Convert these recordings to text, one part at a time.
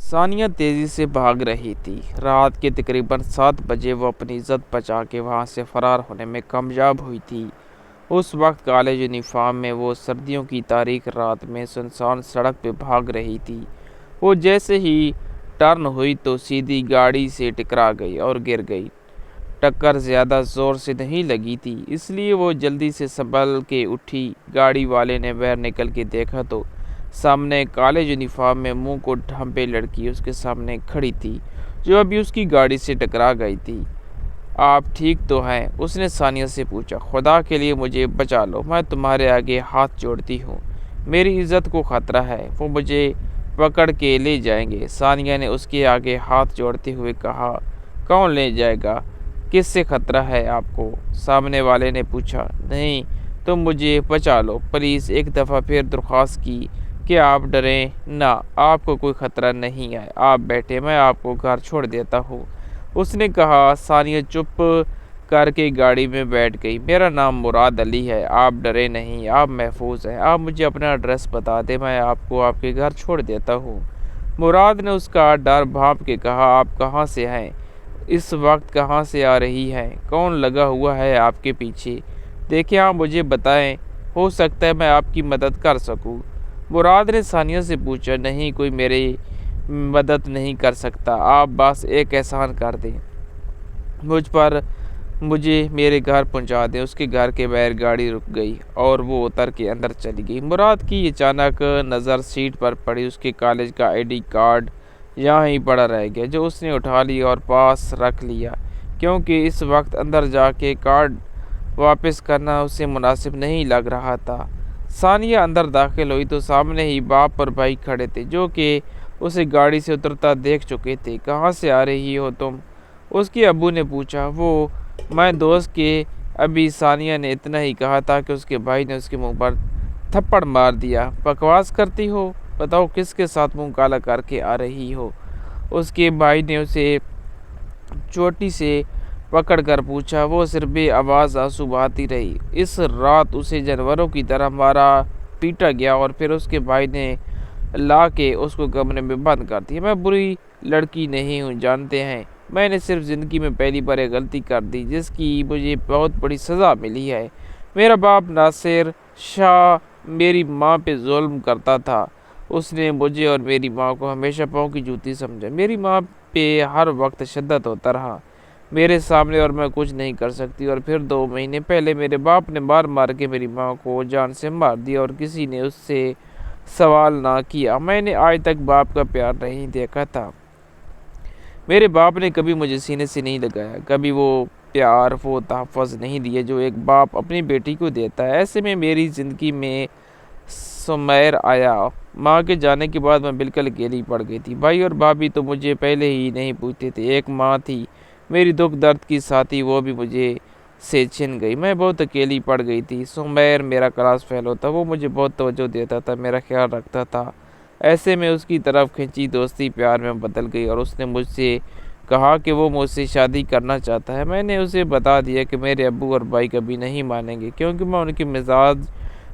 ثانیہ تیزی سے بھاگ رہی تھی۔ رات کے تقریباً 7 بجے وہ اپنی عزت بچا کے وہاں سے فرار ہونے میں کامیاب ہوئی تھی۔ اس وقت کالج یونیفارم میں وہ سردیوں کی تاریک رات میں سنسان سڑک پہ بھاگ رہی تھی۔ وہ جیسے ہی ٹرن ہوئی تو سیدھی گاڑی سے ٹکرا گئی اور گر گئی۔ ٹکر زیادہ زور سے نہیں لگی تھی، اس لیے وہ جلدی سے سنبھل کے اٹھی۔ گاڑی والے نے باہر نکل کے دیکھا تو سامنے کالج یونیفارم میں منہ کو ڈھانپے لڑکی اس کے سامنے کھڑی تھی، جو ابھی اس کی گاڑی سے ٹکرا گئی تھی۔ آپ ٹھیک تو ہیں؟ اس نے ثانیہ سے پوچھا۔ خدا کے لیے مجھے بچا لو، میں تمہارے آگے ہاتھ جوڑتی ہوں، میری عزت کو خطرہ ہے، وہ مجھے پکڑ کے لے جائیں گے۔ ثانیہ نے اس کے آگے ہاتھ جوڑتے ہوئے کہا۔ کون لے جائے گا؟ کس سے خطرہ ہے آپ کو؟ سامنے والے نے پوچھا۔ نہیں، تم مجھے بچا لو پلیز۔ ایک دفعہ پھر درخواست کی کہ آپ ڈریں نہ، آپ کو کوئی خطرہ نہیں ہے، آپ بیٹھیں، میں آپ کو گھر چھوڑ دیتا ہوں، اس نے کہا۔ ثانیہ چپ کر کے گاڑی میں بیٹھ گئی۔ میرا نام مراد علی ہے، آپ ڈریں نہیں، آپ محفوظ ہیں، آپ مجھے اپنا ایڈریس بتا دیں، میں آپ کو آپ کے گھر چھوڑ دیتا ہوں۔ مراد نے اس کا ڈر بھانپ کے کہا۔ آپ کہاں سے ہیں؟ اس وقت کہاں سے آ رہی ہیں؟ کون لگا ہوا ہے آپ کے پیچھے؟ دیکھیں، آپ مجھے بتائیں، ہو سکتا ہے میں آپ کی مدد کر سکوں۔ مراد نے ثانیہ سے پوچھا۔ نہیں، کوئی میری مدد نہیں کر سکتا، آپ بس ایک احسان کر دیں، مجھے میرے گھر پہنچا دیں۔ اس کے گھر کے باہر گاڑی رک گئی اور وہ اتر کے اندر چلی گئی۔ مراد کی اچانک نظر سیٹ پر پڑی۔ اس کے کالج کا ID کارڈ یہاں ہی پڑا رہ گیا، جو اس نے اٹھا لیا اور پاس رکھ لیا، کیونکہ اس وقت اندر جا کے کارڈ واپس کرنا اسے مناسب نہیں لگ رہا تھا۔ ثانیہ اندر داخل ہوئی تو سامنے ہی باپ اور بھائی کھڑے تھے، جو کہ اسے گاڑی سے اترتا دیکھ چکے تھے۔ کہاں سے آ رہی ہو تم؟ اس کے ابو نے پوچھا۔ میں دوست کے۔ ابھی ثانیہ نے اتنا ہی کہا تھا کہ اس کے بھائی نے اس کے منہ پر تھپڑ مار دیا۔ بکواس کرتی ہو، بتاؤ کس کے ساتھ منہ کالا کر کے آ رہی ہو؟ اس کے بھائی نے اسے چوٹی سے پکڑ کر پوچھا۔ وہ صرف بے آواز آنسو بہاتی رہی۔ اس رات اسے جانوروں کی طرح مارا پیٹا گیا اور پھر اس کے بھائی نے لا کے اس کو کمرے میں بند کر دیا۔ میں بری لڑکی نہیں ہوں، جانتے ہیں، میں نے صرف زندگی میں پہلی بار ایک غلطی کر دی جس کی مجھے بہت بڑی سزا ملی ہے۔ میرا باپ ناصر شاہ میری ماں پہ ظلم کرتا تھا، اس نے مجھے اور میری ماں کو ہمیشہ پاؤں کی جوتی سمجھا۔ میری ماں پہ ہر وقت تشدد ہوتا رہا میرے سامنے اور میں کچھ نہیں کر سکتی، اور پھر 2 مہینے پہلے میرے باپ نے مار مار کے میری ماں کو جان سے مار دیا اور کسی نے اس سے سوال نہ کیا۔ میں نے آج تک باپ کا پیار نہیں دیکھا تھا۔ میرے باپ نے کبھی مجھے سینے سے نہیں لگایا، کبھی وہ پیار، وہ تحفظ نہیں دیے جو ایک باپ اپنی بیٹی کو دیتا ہے۔ ایسے میں میری زندگی میں سمیر آیا۔ ماں کے جانے کے بعد میں بالکل اکیلی پڑ گئی تھی۔ بھائی اور بھابھی تو مجھے پہلے ہی نہیں پوچھتے تھے۔ ایک ماں تھی میری دکھ درد کی ساتھی، وہ بھی مجھے سے چھن گئی۔ میں بہت اکیلی پڑ گئی تھی۔ سمیر میرا کلاس فیلو تھا، وہ مجھے بہت توجہ دیتا تھا، میرا خیال رکھتا تھا۔ ایسے میں اس کی طرف کھنچی دوستی پیار میں بدل گئی اور اس نے مجھ سے کہا کہ وہ مجھ سے شادی کرنا چاہتا ہے۔ میں نے اسے بتا دیا کہ میرے ابو اور بھائی کبھی نہیں مانیں گے، کیونکہ میں ان کے مزاج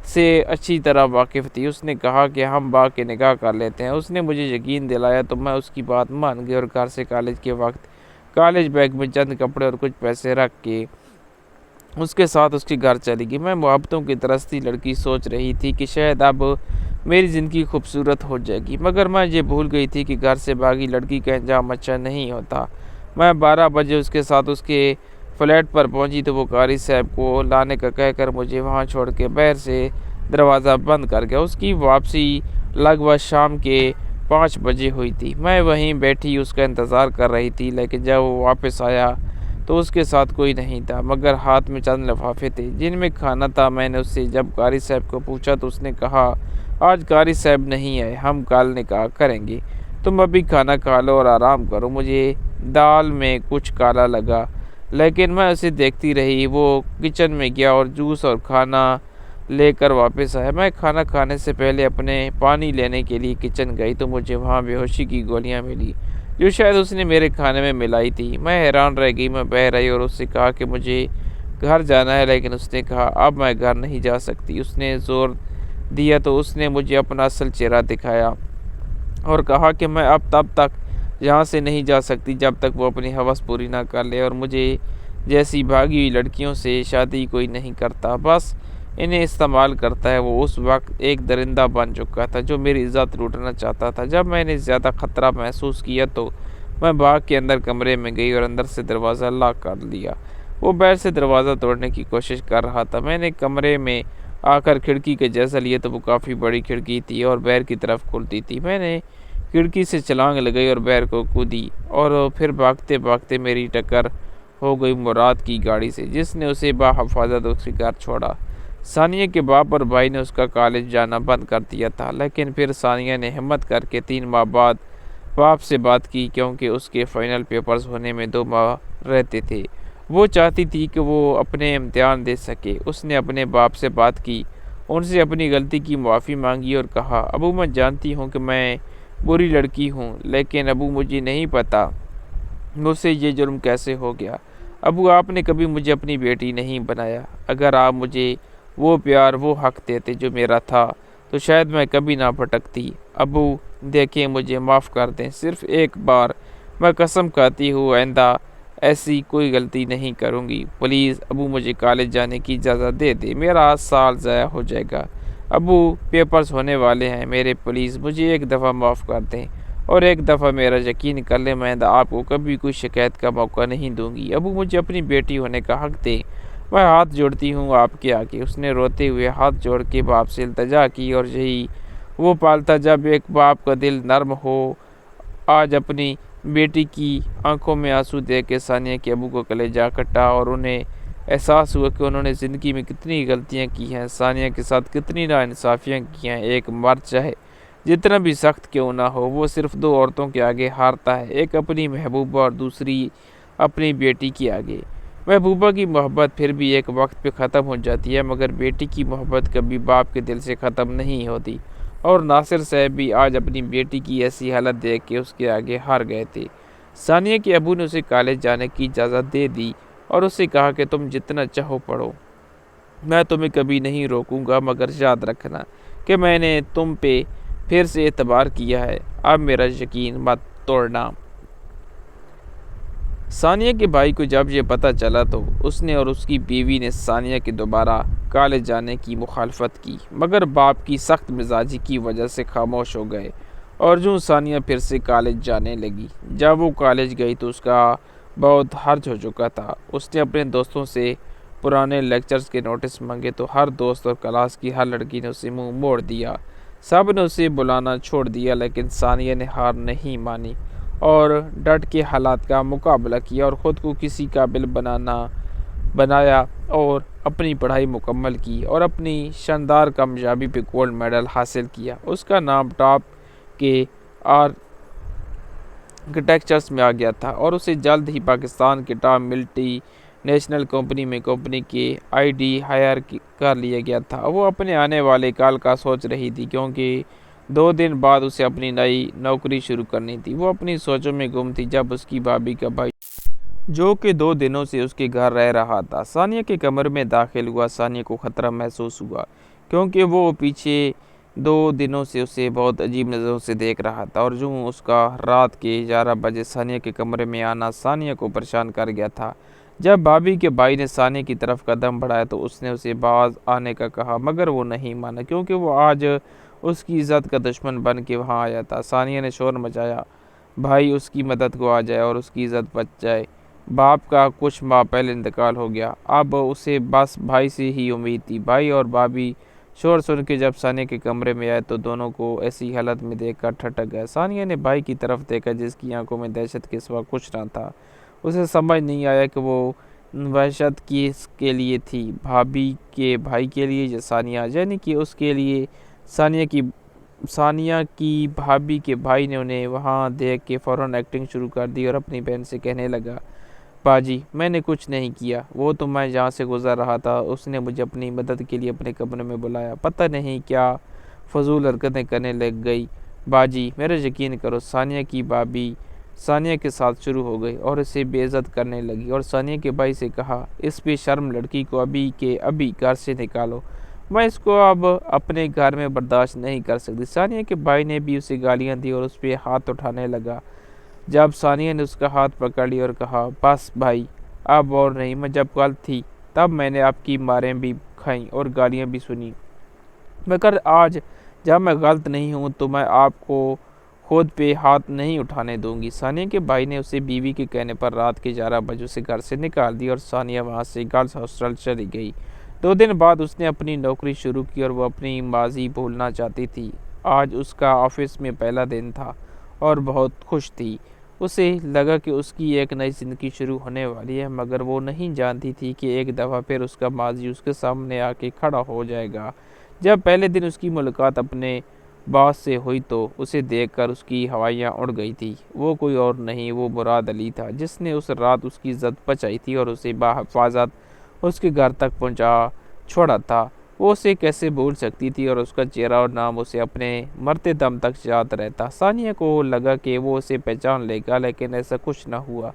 سے اچھی طرح واقف تھی۔ اس نے کہا کہ ہم باغ کے نکاح کر لیتے ہیں۔ اس نے مجھے یقین دلایا تو میں اس کی بات مان گئی اور گھر سے کالج کے وقت کالج بیگ میں چند کپڑے اور کچھ پیسے رکھ کے اس کے ساتھ اس کے گھر چلی گئی۔ میں محبتوں کی ترستی لڑکی سوچ رہی تھی کہ شاید اب میری زندگی خوبصورت ہو جائے گی، مگر میں یہ بھول گئی تھی کہ گھر سے بھاگی لڑکی کا انجام اچھا نہیں ہوتا۔ میں 12 بجے اس کے ساتھ اس کے فلیٹ پر پہنچی تو وہ قاری صاحب کو لانے کا کہہ کر مجھے وہاں چھوڑ کے باہر سے دروازہ بند کر گیا۔ اس کی واپسی لگ بھگ شام کے 5 بجے ہوئی تھی۔ میں وہیں بیٹھی اس کا انتظار کر رہی تھی، لیکن جب وہ واپس آیا تو اس کے ساتھ کوئی نہیں تھا، مگر ہاتھ میں چند لفافے تھے جن میں کھانا تھا۔ میں نے اس سے جب قاری صاحب کو پوچھا تو اس نے کہا آج قاری صاحب نہیں آئے، ہم کل نکاح کریں گے، تم ابھی کھانا کھا لو اور آرام کرو۔ مجھے دال میں کچھ کالا لگا، لیکن میں اسے دیکھتی رہی۔ وہ کچن میں گیا اور جوس اور کھانا لے کر واپس آیا۔ میں کھانا کھانے سے پہلے اپنے پانی لینے کے لیے کچن گئی تو مجھے وہاں بے ہوشی کی گولیاں ملی، جو شاید اس نے میرے کھانے میں ملائی تھی۔ میں حیران رہ گئی۔ میں باہر آئی اور اس سے کہا کہ مجھے گھر جانا ہے، لیکن اس نے کہا اب میں گھر نہیں جا سکتی۔ اس نے زور دیا تو اس نے مجھے اپنا اصل چہرہ دکھایا۔ اور کہا کہ میں اب تب تک یہاں سے نہیں جا سکتی جب تک وہ اپنی ہوس پوری نہ کر لے، اور مجھے جیسی بھاگی ہوئی لڑکیوں سے شادی کوئی نہیں کرتا، بس انہیں استعمال کرتا ہے۔ وہ اس وقت ایک درندہ بن چکا تھا جو میری عزت لوٹنا چاہتا تھا۔ جب میں نے زیادہ خطرہ محسوس کیا تو میں بھاگ کے اندر کمرے میں گئی اور اندر سے دروازہ لاک کر لیا۔ وہ باہر سے دروازہ توڑنے کی کوشش کر رہا تھا۔ میں نے کمرے میں آ کر کھڑکی کے جیسا لیا تو وہ کافی بڑی کھڑکی تھی اور باہر کی طرف کھلتی تھی۔ میں نے کھڑکی سے چھلانگ لگائی اور باہر کو کودی، اور پھر بھاگتے بھاگتے میری ٹکر ہو گئی مراد کی گاڑی سے، جس نے اسے بحفاظت اس کے گھر چھوڑا۔ ثانیہ کے باپ اور بھائی نے اس کا کالج جانا بند کر دیا تھا، لیکن پھر ثانیہ نے ہمت کر کے 3 ماہ بعد باپ سے بات کی، کیونکہ اس کے فائنل پیپرز ہونے میں 2 ماہ رہتے تھے۔ وہ چاہتی تھی کہ وہ اپنے امتحان دے سکے۔ اس نے اپنے باپ سے بات کی، ان سے اپنی غلطی کی معافی مانگی اور کہا، ابو میں جانتی ہوں کہ میں بری لڑکی ہوں، لیکن ابو مجھے نہیں پتا مجھ سے یہ جرم کیسے ہو گیا۔ ابو آپ نے کبھی مجھے اپنی بیٹی نہیں بنایا۔ اگر آپ مجھے وہ پیار وہ حق دیتے جو میرا تھا تو شاید میں کبھی نہ بھٹکتی۔ ابو دیکھیں، مجھے معاف کر دیں، صرف ایک بار، میں قسم کھاتی ہوں آئندہ ایسی کوئی غلطی نہیں کروں گی۔ پلیز ابو مجھے کالج جانے کی اجازت دے دیں، میرا 8 سال ضائع ہو جائے گا۔ ابو پیپرز ہونے والے ہیں میرے، پلیز مجھے ایک دفعہ معاف کر دیں، اور ایک دفعہ میرا یقین کر لیں، میں آپ کو کبھی کوئی شکایت کا موقع نہیں دوں گی۔ ابو مجھے اپنی بیٹی ہونے کا حق دیں، میں ہاتھ جوڑتی ہوں آپ کے آگے۔ اس نے روتے ہوئے ہاتھ جوڑ کے باپ سے التجا کی، اور یہی وہ پل تھا جب ایک باپ کا دل نرم ہو۔ آج اپنی بیٹی کی آنکھوں میں آنسو دیکھ کے ثانیہ کے ابو کو کلیجہ کٹا، اور انہیں احساس ہوا کہ انہوں نے زندگی میں کتنی غلطیاں کی ہیں، ثانیہ کے ساتھ کتنی ناانصافیاں کی ہیں۔ ایک مرد چاہے جتنا بھی سخت کیوں نہ ہو، وہ صرف 2 عورتوں کے آگے ہارتا ہے، ایک اپنی محبوبہ اور دوسری اپنی بیٹی کے آگے۔ محبوبہ کی محبت پھر بھی ایک وقت پہ ختم ہو جاتی ہے، مگر بیٹی کی محبت کبھی باپ کے دل سے ختم نہیں ہوتی، اور ناصر صاحب بھی آج اپنی بیٹی کی ایسی حالت دیکھ کے اس کے آگے ہار گئے تھے۔ ثانیہ کے ابو نے اسے کالج جانے کی اجازت دے دی اور اسے کہا کہ تم جتنا چاہو پڑھو، میں تمہیں کبھی نہیں روکوں گا، مگر یاد رکھنا کہ میں نے تم پہ پھر سے اعتبار کیا ہے، اب میرا یقین مت توڑنا۔ ثانیہ کے بھائی کو جب یہ پتہ چلا تو اس نے اور اس کی بیوی نے ثانیہ کے دوبارہ کالج جانے کی مخالفت کی، مگر باپ کی سخت مزاجی کی وجہ سے خاموش ہو گئے، اور جو ثانیہ پھر سے کالج جانے لگی۔ جب وہ کالج گئی تو اس کا بہت حرج ہو چکا تھا۔ اس نے اپنے دوستوں سے پرانے لیکچرز کے نوٹس مانگے تو ہر دوست اور کلاس کی ہر لڑکی نے اسے منہ موڑ دیا، سب نے اسے بلانا چھوڑ دیا، لیکن ثانیہ نے ہار نہیں مانی اور ڈٹ کے حالات کا مقابلہ کیا اور خود کو کسی قابل بنایا اور اپنی پڑھائی مکمل کی اور اپنی شاندار کامیابی پہ گولڈ میڈل حاصل کیا۔ اس کا نام ٹاپ کے آرکیٹیکچرز میں آ گیا تھا، اور اسے جلد ہی پاکستان کے ٹاپ ملٹی نیشنل کمپنی میں کمپنی کے ID ہائر کر لیا گیا تھا۔ وہ اپنے آنے والے کال کا سوچ رہی تھی، کیونکہ 2 دن بعد اسے اپنی نئی نوکری شروع کرنی تھی۔ وہ اپنی سوچوں میں گم تھی جب اس کی بھابھی کا بھائی، جو کہ 2 دنوں سے اس کے گھر رہ رہا تھا، ثانیہ کے کمرے میں داخل ہوا۔ ثانیہ کو خطرہ محسوس ہوا، کیونکہ وہ پیچھے 2 دنوں سے اسے بہت عجیب نظروں سے دیکھ رہا تھا، اور جو اس کا رات کے 11 بجے ثانیہ کے کمرے میں آنا ثانیہ کو پریشان کر گیا تھا۔ جب بھابھی کے بھائی نے ثانیہ کی طرف قدم بڑھایا تو اس نے اسے باز آنے کا کہا، مگر وہ نہیں مانا، کیونکہ وہ آج اس کی عزت کا دشمن بن کے وہاں آیا تھا۔ ثانیہ نے شور مچایا، بھائی اس کی مدد کو آ جائے اور اس کی عزت بچ جائے۔ باپ کا کچھ ماہ پہلے انتقال ہو گیا، اب اسے بس بھائی سے ہی امید تھی۔ بھائی اور بھابھی شور سن کے جب ثانیہ کے کمرے میں آئے تو دونوں کو ایسی حالت میں دیکھ کر ٹھٹک گئے۔ ثانیہ نے بھائی کی طرف دیکھا، جس کی آنکھوں میں دہشت کے سوا کچھ نہ تھا۔ اسے سمجھ نہیں آیا کہ وہ وحشت کس کے لیے تھی، بھابھی کے بھائی کے لیے یا ثانیہ، یعنی کہ اس کے لیے۔ ثانیہ کی بھابھی کے بھائی نے انہیں وہاں دیکھ کے فوراً ایکٹنگ شروع کر دی اور اپنی بہن سے کہنے لگا، باجی میں نے کچھ نہیں کیا، وہ تو میں جہاں سے گزر رہا تھا اس نے مجھے اپنی مدد کے لیے اپنے کمرے میں بلایا، پتہ نہیں کیا فضول حرکتیں کرنے لگ گئی۔ باجی میرا یقین کرو۔ ثانیہ کی بھابھی ثانیہ کے ساتھ شروع ہو گئی اور اسے بے عزت کرنے لگی، اور ثانیہ کے بھائی سے کہا، اس بے شرم لڑکی کو ابھی کے ابھی گھر سے نکالو۔ میں اس کو اب اپنے گھر میں برداشت نہیں کر سکتی۔ ثانیہ کے بھائی نے بھی اسے گالیاں دی اور اس پہ ہاتھ اٹھانے لگا۔ جب ثانیہ نے اس کا ہاتھ پکڑ لیا اور کہا بس بھائی اب اور نہیں، میں جب غلط تھی تب میں نے آپ کی ماریں بھی کھائیں اور گالیاں بھی سنی، مگر آج جب میں غلط نہیں ہوں تو میں آپ کو خود پہ ہاتھ نہیں اٹھانے دوں گی۔ ثانیہ کے بھائی نے اسے بیوی کے کہنے پر رات کے 11 بجے اسے گھر سے نکال دیا اور ثانیہ وہاں سے گرلز ہاسٹل چلی گئی۔ 2 دن بعد اس نے اپنی نوکری شروع کی اور وہ اپنی ماضی بھولنا چاہتی تھی۔ آج اس کا آفس میں پہلا دن تھا اور بہت خوش تھی۔ اسے لگا کہ اس کی ایک نئی زندگی شروع ہونے والی ہے، مگر وہ نہیں جانتی تھی کہ ایک دفعہ پھر اس کا ماضی اس کے سامنے آ کے کھڑا ہو جائے گا۔ جب پہلے دن اس کی ملاقات اپنے باس سے ہوئی تو اسے دیکھ کر اس کی ہوائیاں اڑ گئی تھی۔ وہ کوئی اور نہیں، وہ مراد علی تھا، جس نے اس رات اس کی عزت بچائی تھی اور اسے بحفاظت اس کے گھر تک پہنچا چھوڑا تھا۔ وہ اسے کیسے بھول سکتی تھی اور اس کا چہرہ اور نام اسے اپنے مرتے دم تک یاد رہتا۔ ثانیہ کو لگا کہ وہ اسے پہچان لے گا، لیکن ایسا کچھ نہ ہوا۔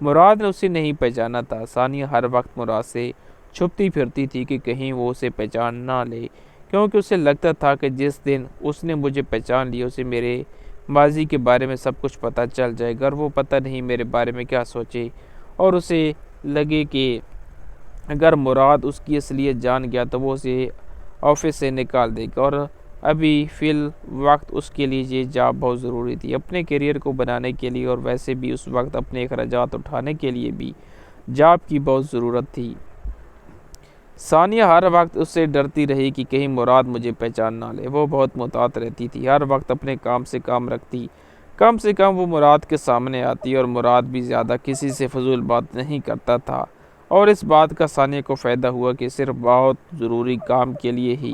مراد نے اسے نہیں پہچانا تھا۔ ثانیہ ہر وقت مراد سے چھپتی پھرتی تھی کہ کہیں وہ اسے پہچان نہ لے، کیونکہ اسے لگتا تھا کہ جس دن اس نے مجھے پہچان لیا اسے میرے ماضی کے بارے میں سب کچھ پتہ چل جائے گا اور وہ پتہ نہیں میرے بارے میں کیا سوچے، اور اسے لگے کہ اگر مراد اس کی اصلیت جان گیا تو وہ اسے آفس سے نکال دے گا، اور ابھی فی الوقت اس کے لیے یہ جاب بہت ضروری تھی، اپنے کیریئر کو بنانے کے لیے، اور ویسے بھی اس وقت اپنے اخراجات اٹھانے کے لیے بھی جاب کی بہت ضرورت تھی۔ ثانیہ ہر وقت اس سے ڈرتی رہی کہ کہیں مراد مجھے پہچان نہ لے۔ وہ بہت محتاط رہتی تھی، ہر وقت اپنے کام سے کام رکھتی، کم سے کم وہ مراد کے سامنے آتی، اور مراد بھی زیادہ کسی سے فضول بات نہیں کرتا تھا، اور اس بات کا ثانیہ کو فائدہ ہوا کہ صرف بہت ضروری کام کے لیے ہی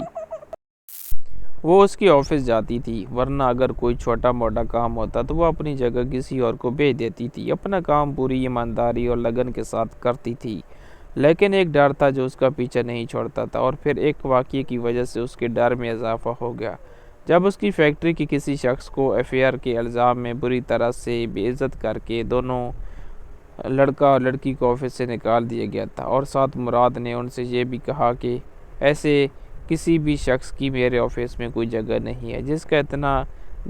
وہ اس کی آفس جاتی تھی، ورنہ اگر کوئی چھوٹا موٹا کام ہوتا تو وہ اپنی جگہ کسی اور کو بھیج دیتی تھی۔ اپنا کام پوری ایمانداری اور لگن کے ساتھ کرتی تھی، لیکن ایک ڈر تھا جو اس کا پیچھا نہیں چھوڑتا تھا، اور پھر ایک واقعے کی وجہ سے اس کے ڈر میں اضافہ ہو گیا۔ جب اس کی فیکٹری کے کسی شخص کو افیئر کے الزام میں بری طرح سے بے عزت کر کے دونوں لڑکا اور لڑکی کو آفس سے نکال دیا گیا تھا، اور ساتھ مراد نے ان سے یہ بھی کہا کہ ایسے کسی بھی شخص کی میرے آفس میں کوئی جگہ نہیں ہے جس کا اتنا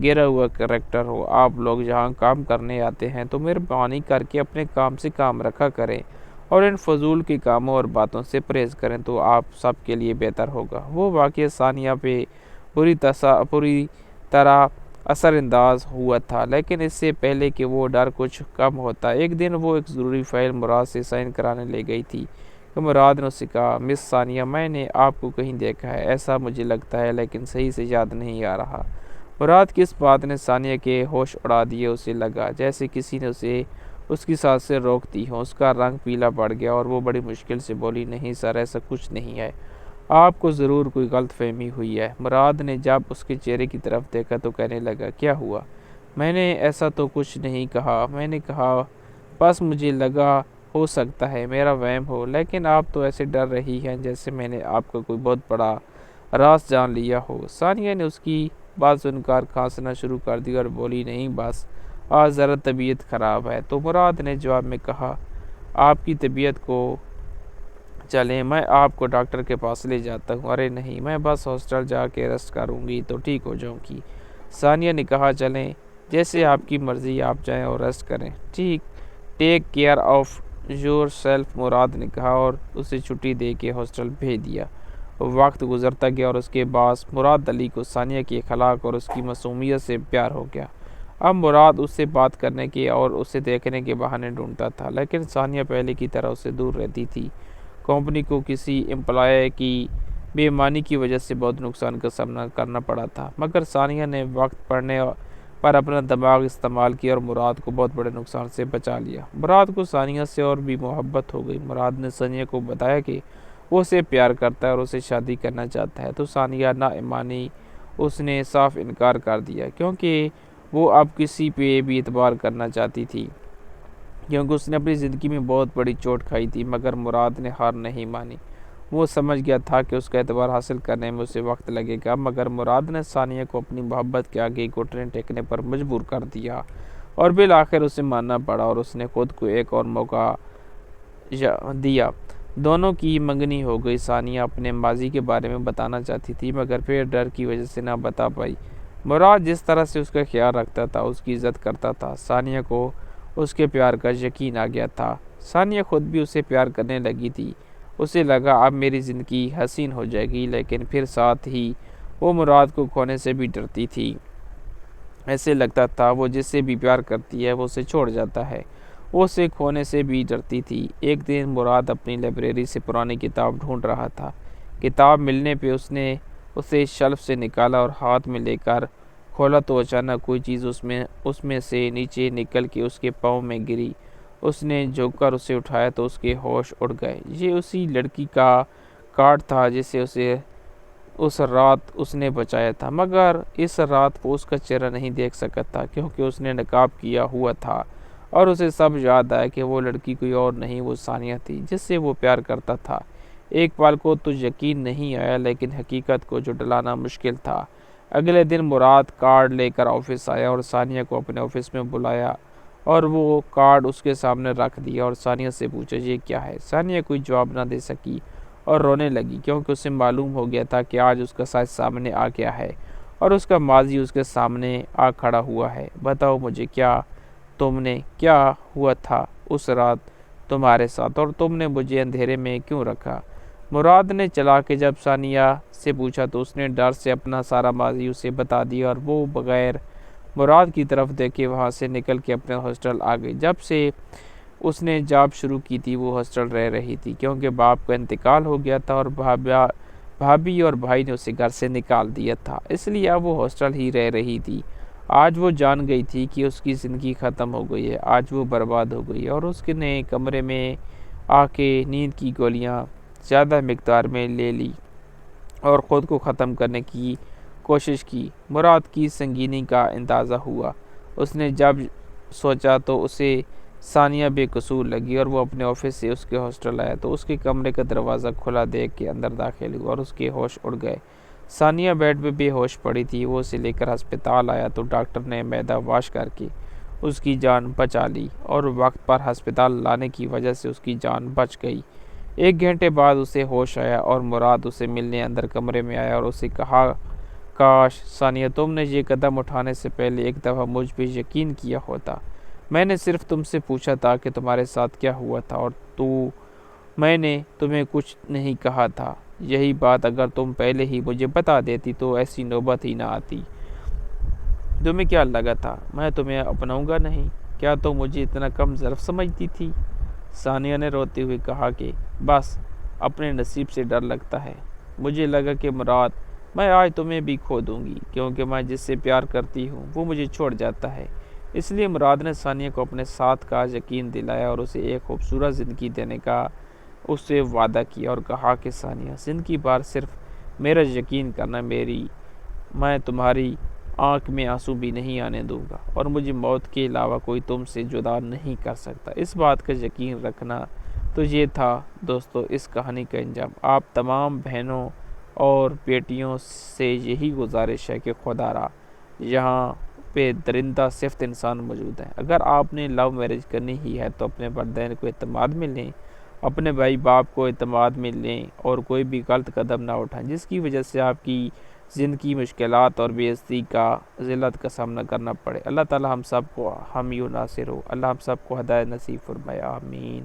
گرا ہوا کریکٹر ہو۔ آپ لوگ جہاں کام کرنے آتے ہیں تو مہربانی کر کے اپنے کام سے کام رکھا کریں اور ان فضول کے کاموں اور باتوں سے پرہیز کریں تو آپ سب کے لیے بہتر ہوگا۔ وہ واقعہ ثانیہ پہ پوری طرح اثر انداز ہوا تھا، لیکن اس سے پہلے کہ وہ ڈر کچھ کم ہوتا، ایک دن وہ ایک ضروری فائل مراد سے سائن کرانے لے گئی تھی کہ مراد نے اسے کہا مس ثانیہ میں نے آپ کو کہیں دیکھا ہے، ایسا مجھے لگتا ہے لیکن صحیح سے یاد نہیں آ رہا۔ مراد کی اس بات نے ثانیہ کے ہوش اڑا دیے، اسے لگا جیسے کسی نے اسے اس کی سانس سے روک دی ہوں۔ اس کا رنگ پیلا پڑ گیا اور وہ بڑی مشکل سے بولی نہیں سر ایسا کچھ نہیں ہے، آپ کو ضرور کوئی غلط فہمی ہوئی ہے۔ مراد نے جب اس کے چہرے کی طرف دیکھا تو کہنے لگا کیا ہوا؟ میں نے ایسا تو کچھ نہیں کہا، میں نے کہا بس مجھے لگا ہو سکتا ہے میرا وہم ہو، لیکن آپ تو ایسے ڈر رہی ہیں جیسے میں نے آپ کا کوئی بہت بڑا راز جان لیا ہو۔ ثانیہ نے اس کی بات سن کر کھانسنا شروع کر دیا اور بولی نہیں بس آج ذرا طبیعت خراب ہے۔ تو مراد نے جواب میں کہا آپ کی طبیعت کو چلیں میں آپ کو ڈاکٹر کے پاس لے جاتا ہوں۔ ارے نہیں میں بس ہاسٹل جا کے ریسٹ کروں گی تو ٹھیک ہو جاؤں گی۔ ثانیہ نے کہا چلیں جیسے آپ کی مرضی، آپ جائیں اور ریسٹ کریں۔ Take care of yourself, Murad نے کہا اور اسے چھٹی دے کے ہاسٹل بھیج دیا۔ وقت گزرتا گیا اور اس کے باعث مراد علی کو ثانیہ کے اخلاق اور اس کی معصومیت سے پیار ہو گیا۔ اب مراد اس سے بات کرنے کے اور اسے دیکھنے کے بہانے ڈھونڈتا تھا، لیکن ثانیہ پہلے کی طرح اسے دور رہتی تھی۔ کمپنی کو کسی امپلائی کی بے ایمانی کی وجہ سے بہت نقصان کا سامنا کرنا پڑا تھا، مگر ثانیہ نے وقت پڑنے پر اپنا دماغ استعمال کیا اور مراد کو بہت بڑے نقصان سے بچا لیا۔ مراد کو ثانیہ سے اور بھی محبت ہو گئی۔ مراد نے ثانیہ کو بتایا کہ وہ اسے پیار کرتا ہے اور اسے شادی کرنا چاہتا ہے، تو ثانیہ نہ ایمانی اس نے صاف انکار کر دیا، کیونکہ وہ اب کسی پہ بھی اعتبار کرنا چاہتی تھی، کیونکہ اس نے اپنی زندگی میں بہت بڑی چوٹ کھائی تھی، مگر مراد نے ہار نہیں مانی۔ وہ سمجھ گیا تھا کہ اس کا اعتبار حاصل کرنے میں اسے وقت لگے گا، مگر مراد نے ثانیہ کو اپنی محبت کے آگے گھٹنے ٹیکنے پر مجبور کر دیا اور بالآخر اسے ماننا پڑا، اور اس نے خود کو ایک اور موقع دیا۔ دونوں کی منگنی ہو گئی۔ ثانیہ اپنے ماضی کے بارے میں بتانا چاہتی تھی مگر پھر ڈر کی وجہ سے نہ بتا پائی۔ مراد جس طرح سے اس کا خیال رکھتا تھا، اس کی عزت کرتا تھا، ثانیہ کو اس کے پیار کا یقین آ گیا تھا۔ ثانیہ خود بھی اسے پیار کرنے لگی تھی۔ اسے لگا اب میری زندگی حسین ہو جائے گی، لیکن پھر ساتھ ہی وہ مراد کو کھونے سے بھی ڈرتی تھی۔ ایسے لگتا تھا وہ جس سے بھی پیار کرتی ہے وہ اسے چھوڑ جاتا ہے۔ وہ اسے کھونے سے بھی ڈرتی تھی۔ ایک دن مراد اپنی لائبریری سے پرانی کتاب ڈھونڈ رہا تھا۔ کتاب ملنے پہ اس نے اسے شیلف سے نکالا اور ہاتھ میں لے کر کھولا تو اچانک کوئی چیز اس میں سے نیچے نکل کے اس کے پاؤں میں گری۔ اس نے جھک کر اسے اٹھایا تو اس کے ہوش اڑ گئے۔ یہ اسی لڑکی کا کارڈ تھا جسے اس رات اس نے بچایا تھا، مگر اس رات وہ اس کا چہرہ نہیں دیکھ سکتا تھا کیونکہ اس نے نقاب کیا ہوا تھا، اور اسے سب یاد آیا کہ وہ لڑکی کوئی اور نہیں، وہ ثانیہ تھی جس سے وہ پیار کرتا تھا۔ ایک پل کو تو یقین نہیں آیا، لیکن حقیقت کو جھٹلانا مشکل تھا۔ اگلے دن مراد کارڈ لے کر آفس آیا اور ثانیہ کو اپنے آفس میں بلایا اور وہ کارڈ اس کے سامنے رکھ دیا اور ثانیہ سے پوچھا یہ کیا ہے۔ ثانیہ کوئی جواب نہ دے سکی اور رونے لگی کیونکہ اسے معلوم ہو گیا تھا کہ آج اس کا سچ سامنے آ گیا ہے اور اس کا ماضی اس کے سامنے آ کھڑا ہوا ہے۔ بتاؤ مجھے کیا ہوا تھا اس رات تمہارے ساتھ، اور تم نے مجھے اندھیرے میں کیوں رکھا؟ مراد نے چلا کے جب ثانیہ سے پوچھا تو اس نے ڈر سے اپنا سارا ماضی اسے بتا دیا اور وہ بغیر مراد کی طرف دیکھے وہاں سے نکل کے اپنے ہاسٹل آ گئی۔ جب سے اس نے جاب شروع کی تھی وہ ہاسٹل رہ رہی تھی کیونکہ باپ کا انتقال ہو گیا تھا اور بھابھی اور بھائی نے اسے گھر سے نکال دیا تھا، اس لیے اب وہ ہاسٹل ہی رہ رہی تھی۔ آج وہ جان گئی تھی کہ اس کی زندگی ختم ہو گئی ہے، آج وہ برباد ہو گئی ہے، اور اس نے کمرے میں آ کے نیند کی گولیاں زیادہ مقدار میں لے لی اور خود کو ختم کرنے کی کوشش کی۔ مراد کی سنگینی کا اندازہ ہوا۔ اس نے جب سوچا تو اسے ثانیہ بے قصور لگی اور وہ اپنے آفس سے اس کے ہاسٹل آیا تو اس کے کمرے کا دروازہ کھلا دیکھ کے اندر داخل ہوا اور اس کے ہوش اڑ گئے۔ ثانیہ بیڈ پہ بے ہوش پڑی تھی۔ وہ اسے لے کر ہسپتال آیا تو ڈاکٹر نے معدہ واش کر کے اس کی جان بچا لی اور وقت پر ہسپتال لانے کی وجہ سے اس کی جان بچ گئی۔ 1 گھنٹے بعد اسے ہوش آیا اور مراد اسے ملنے اندر کمرے میں آیا اور اسے کہا کاش ثانیہ تم نے یہ قدم اٹھانے سے پہلے ایک دفعہ مجھ پہ یقین کیا ہوتا۔ میں نے صرف تم سے پوچھا تھا کہ تمہارے ساتھ کیا ہوا تھا اور میں نے تمہیں کچھ نہیں کہا تھا۔ یہی بات اگر تم پہلے ہی مجھے بتا دیتی تو ایسی نوبت ہی نہ آتی۔ تمہیں کیا لگا تھا میں تمہیں اپناؤں گا نہیں؟ کیا تم مجھے اتنا کم ظرف سمجھتی تھی؟ ثانیہ نے روتے ہوئے کہا کہ بس اپنے نصیب سے ڈر لگتا ہے۔ مجھے لگا کہ مراد میں آج تمہیں بھی کھو دوں گی کیونکہ میں جس سے پیار کرتی ہوں وہ مجھے چھوڑ جاتا ہے۔ اس لیے مراد نے ثانیہ کو اپنے ساتھ کا یقین دلایا اور اسے ایک خوبصورت زندگی دینے کا اس سے وعدہ کیا اور کہا کہ ثانیہ زندگی بھر صرف میرا یقین کرنا، میں تمہاری آنکھ میں آنسو بھی نہیں آنے دوں گا اور مجھے موت کے علاوہ کوئی تم سے جدا نہیں کر سکتا۔ اس بات کا یقین رکھنا۔ تو یہ تھا دوستو اس کہانی کا انجام۔ آپ تمام بہنوں اور بیٹیوں سے یہی گزارش ہے کہ خدا را یہاں پہ درندہ صفت انسان موجود ہے۔ اگر آپ نے لو میرج کرنی ہی ہے تو اپنے والدین کو اعتماد میں لیں، اپنے بھائی باپ کو اعتماد میں لیں اور کوئی بھی غلط قدم نہ اٹھائیں جس کی وجہ سے آپ کی زندگی مشکلات اور بے عزتی کا ذلت کا سامنا کرنا پڑے۔ اللہ تعالی ہم سب کو حامی و ناصر ہو۔ اللہ ہم سب کو ہدایت نصیب فرمائے، آمین۔